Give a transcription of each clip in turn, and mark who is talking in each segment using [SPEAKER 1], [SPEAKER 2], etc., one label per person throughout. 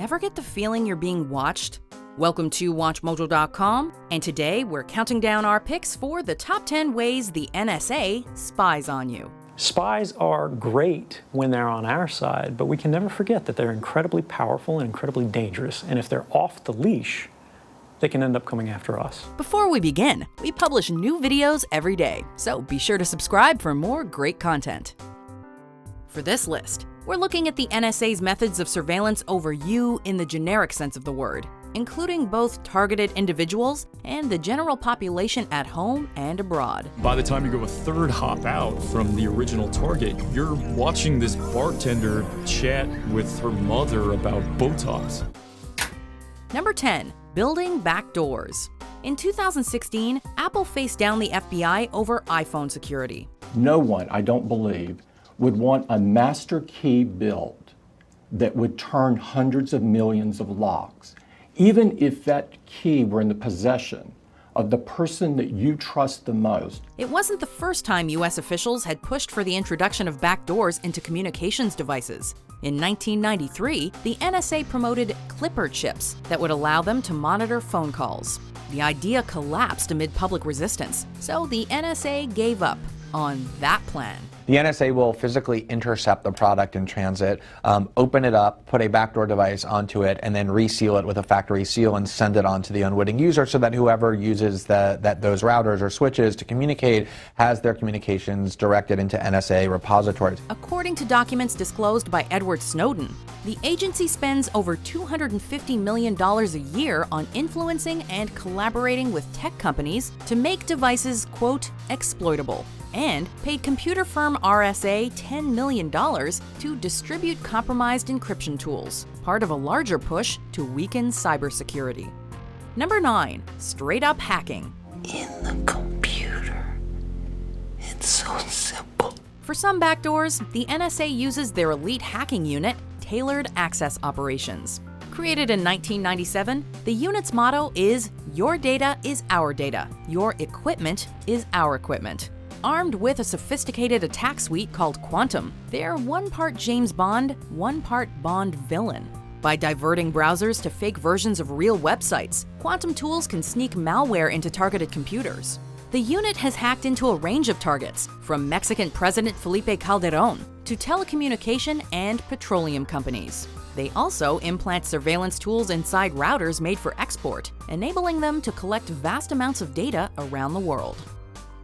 [SPEAKER 1] ever get the feeling you're being watched? Welcome to WatchMojo.com, and today we're counting down our picks for the top 10 ways the NSA spies on you.
[SPEAKER 2] Spies are great when they're on our side, but we can never forget that they're incredibly powerful and incredibly dangerous, and if they're off the leash, they can end up coming after us.
[SPEAKER 1] Before we begin, we publish new videos every day, so be sure to subscribe for more great content. For this list, we're looking at the NSA's methods of surveillance over you in the generic sense of the word, including both targeted individuals and the general population at home and abroad.
[SPEAKER 3] By the time you go a third hop out from the original target, you're watching this bartender chat with her mother about Botox.
[SPEAKER 1] Number 10. Building backdoors. In 2016, Apple faced down the FBI over iPhone security.
[SPEAKER 4] No one, I don't believe, would want a master key built that would turn hundreds of millions of locks, even if that key were in the possession of the person that you trust the most.
[SPEAKER 1] It wasn't the first time U.S. officials had pushed for the introduction of backdoors into communications devices. In 1993, the NSA promoted Clipper chips that would allow them to monitor phone calls. The idea collapsed amid public resistance, so the NSA gave up on that plan.
[SPEAKER 5] The NSA will physically intercept the product in transit, open it up, put a backdoor device onto it, and then reseal it with a factory seal and send it on to the unwitting user so that whoever uses those routers or switches to communicate has their communications directed into NSA repositories.
[SPEAKER 1] According to documents disclosed by Edward Snowden, the agency spends over $250 million a year on influencing and collaborating with tech companies to make devices, quote, exploitable, and paid computer firm RSA $10 million to distribute compromised encryption tools, part of a larger push to weaken cybersecurity. Number 9. Straight-up hacking.
[SPEAKER 6] In the computer. It's so simple.
[SPEAKER 1] For some backdoors, the NSA uses their elite hacking unit, Tailored Access Operations. Created in 1997, the unit's motto is, "Your data is our data. Your equipment is our equipment." Armed with a sophisticated attack suite called Quantum, they're one part James Bond, one part Bond villain. By diverting browsers to fake versions of real websites, Quantum tools can sneak malware into targeted computers. The unit has hacked into a range of targets, from Mexican President Felipe Calderón to telecommunication and petroleum companies. They also implant surveillance tools inside routers made for export, enabling them to collect vast amounts of data around the world.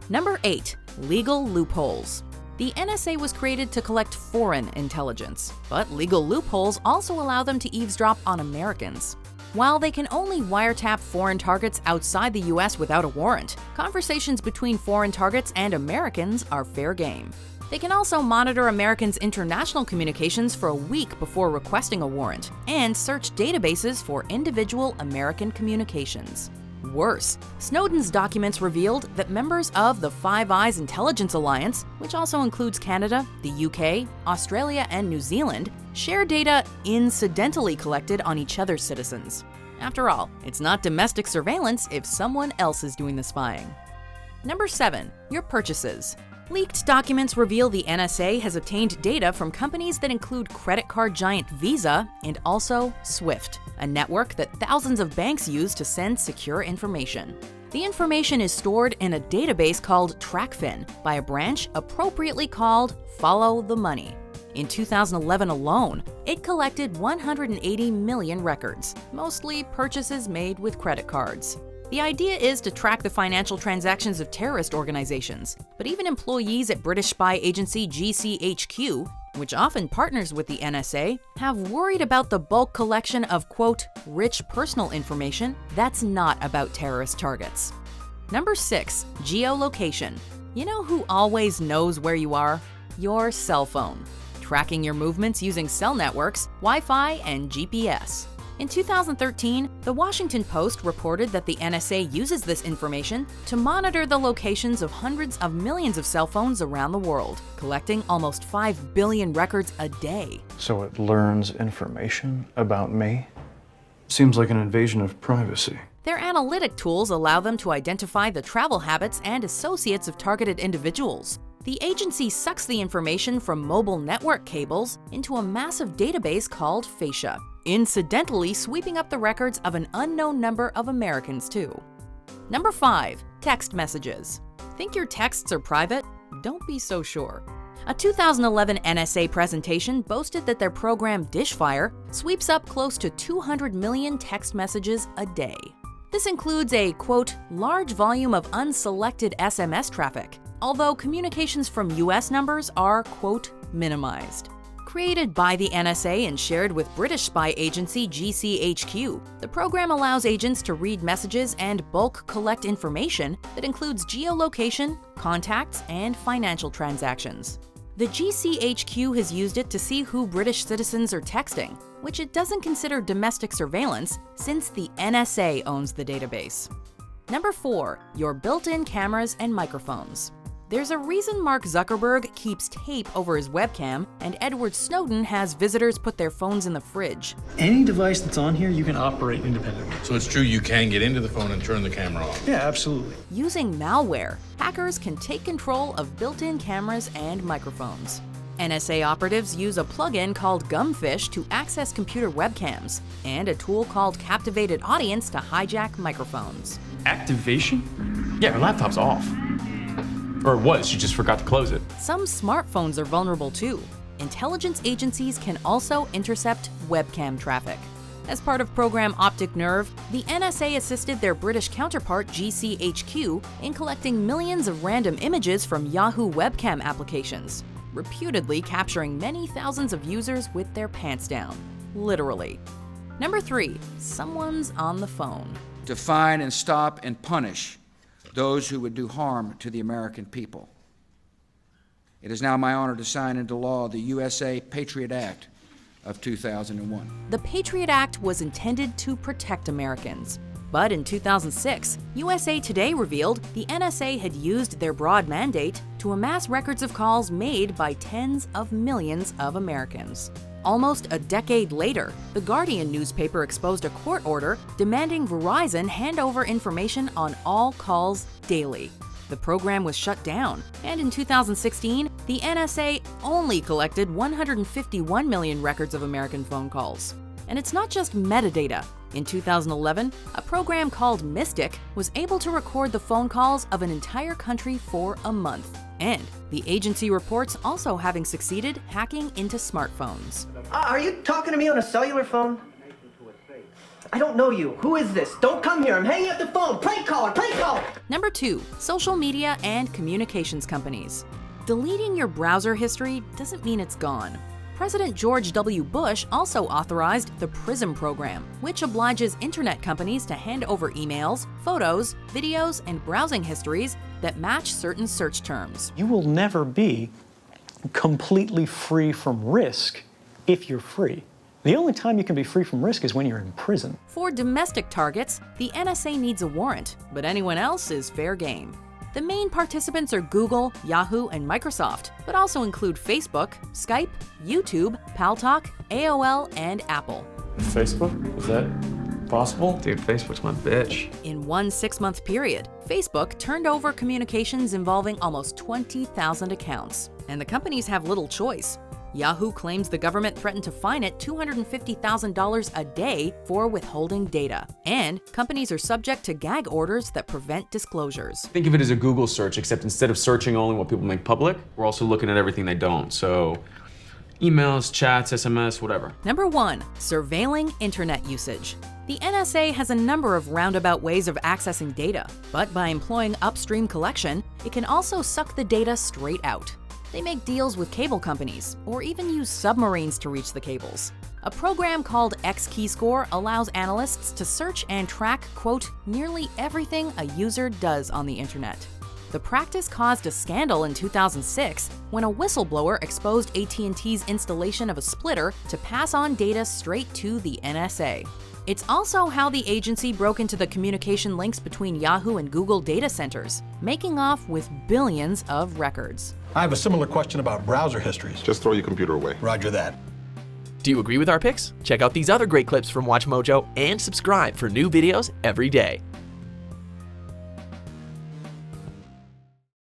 [SPEAKER 1] Number 8. Legal loopholes. The NSA was created to collect foreign intelligence, but legal loopholes also allow them to eavesdrop on Americans. While they can only wiretap foreign targets outside the US without a warrant, conversations between foreign targets and Americans are fair game. They can also monitor Americans' international communications for a week before requesting a warrant, and search databases for individual American communications. Worse, Snowden's documents revealed that members of the Five Eyes Intelligence Alliance, which also includes Canada, the UK, Australia, and New Zealand, share data incidentally collected on each other's citizens. After all, it's not domestic surveillance if someone else is doing the spying. Number 7. Your purchases. Leaked documents reveal the NSA has obtained data from companies that include credit card giant Visa and also SWIFT, a network that thousands of banks use to send secure information. The information is stored in a database called TrackFin by a branch appropriately called Follow the Money. In 2011 alone, it collected 180 million records, mostly purchases made with credit cards. The idea is to track the financial transactions of terrorist organizations, but even employees at British spy agency GCHQ, which often partners with the NSA, have worried about the bulk collection of, quote, rich personal information that's not about terrorist targets. Number 6. Geolocation. You know who always knows where you are? Your cell phone. Tracking your movements using cell networks, Wi-Fi, and GPS. In 2013, The Washington Post reported that the NSA uses this information to monitor the locations of hundreds of millions of cell phones around the world, collecting almost 5 billion records a day.
[SPEAKER 7] So it learns information about me? Seems like an invasion of privacy.
[SPEAKER 1] Their analytic tools allow them to identify the travel habits and associates of targeted individuals. The agency sucks the information from mobile network cables into a massive database called Fascia. incidentally sweeping up the records of an unknown number of Americans too. Number 5. Text messages. Think your texts are private? Don't be so sure. A 2011 NSA presentation boasted that their program Dishfire sweeps up close to 200 million text messages a day. This includes a, quote, large volume of unselected SMS traffic, although communications from US numbers are, quote, minimized. Created by the NSA and shared with British spy agency GCHQ, the program allows agents to read messages and bulk collect information that includes geolocation, contacts, and financial transactions. The GCHQ has used it to see who British citizens are texting, which it doesn't consider domestic surveillance since the NSA owns the database. Number 4. Your built-in cameras and microphones. There's a reason Mark Zuckerberg keeps tape over his webcam and Edward Snowden has visitors put their phones in the fridge.
[SPEAKER 2] Any device that's on here, you can operate independently.
[SPEAKER 8] So it's true you can get into the phone and turn the camera off?
[SPEAKER 2] Yeah, absolutely.
[SPEAKER 1] Using malware, hackers can take control of built-in cameras and microphones. NSA operatives use a plugin called Gumfish to access computer webcams, and a tool called Captivated Audience to hijack microphones.
[SPEAKER 9] Activation? Yeah, her laptop's off. Or it was, she just forgot to close it.
[SPEAKER 1] Some smartphones are vulnerable too. Intelligence agencies can also intercept webcam traffic. As part of program Optic Nerve, the NSA assisted their British counterpart GCHQ in collecting millions of random images from Yahoo webcam applications, reputedly capturing many thousands of users with their pants down. Literally. Number 3. Someone's on the phone.
[SPEAKER 10] To find and stop and punish those who would do harm to the American people. It is now my honor to sign into law the USA Patriot Act of 2001.
[SPEAKER 1] The Patriot Act was intended to protect Americans. But in 2006, USA Today revealed the NSA had used their broad mandate to amass records of calls made by tens of millions of Americans. Almost a decade later, The Guardian newspaper exposed a court order demanding Verizon hand over information on all calls daily. The program was shut down, and in 2016, the NSA only collected 151 million records of American phone calls. And it's not just metadata. In 2011, a program called Mystic was able to record the phone calls of an entire country for a month. And the agency reports also having succeeded hacking into smartphones.
[SPEAKER 11] Are you talking to me on a cellular phone? I don't know you. Who is this? Don't come here. I'm hanging up the phone. Prank caller, prank caller!
[SPEAKER 1] Number 2. Social media and communications companies. Deleting your browser history doesn't mean it's gone. President George W. Bush also authorized the PRISM program, which obliges internet companies to hand over emails, photos, videos, and browsing histories that match certain search terms.
[SPEAKER 2] You will never be completely free from risk if you're free. The only time you can be free from risk is when you're in prison.
[SPEAKER 1] For domestic targets, the NSA needs a warrant, but anyone else is fair game. The main participants are Google, Yahoo, and Microsoft, but also include Facebook, Skype, YouTube, Paltalk, AOL, and Apple.
[SPEAKER 9] Facebook? Is that possible? Dude, Facebook's my bitch.
[SPEAKER 1] In one 6-month period, Facebook turned over communications involving almost 20,000 accounts, and the companies have little choice. Yahoo claims the government threatened to fine it $250,000 a day for withholding data. And companies are subject to gag orders that prevent disclosures.
[SPEAKER 9] Think of it as a Google search, except instead of searching only what people make public, we're also looking at everything they don't. So emails, chats, SMS, whatever.
[SPEAKER 1] Number 1. Surveilling internet usage. The NSA has a number of roundabout ways of accessing data, but by employing upstream collection, it can also suck the data straight out. They make deals with cable companies, or even use submarines to reach the cables. A program called X-Keyscore allows analysts to search and track, quote, nearly everything a user does on the internet. The practice caused a scandal in 2006 when a whistleblower exposed AT&T's installation of a splitter to pass on data straight to the NSA. It's also how the agency broke into the communication links between Yahoo and Google data centers, making off with billions of records.
[SPEAKER 12] I have a similar question about browser histories.
[SPEAKER 8] Just throw your computer away.
[SPEAKER 12] Roger that.
[SPEAKER 13] Do you agree with our picks? Check out these other great clips from WatchMojo and subscribe for new videos every day.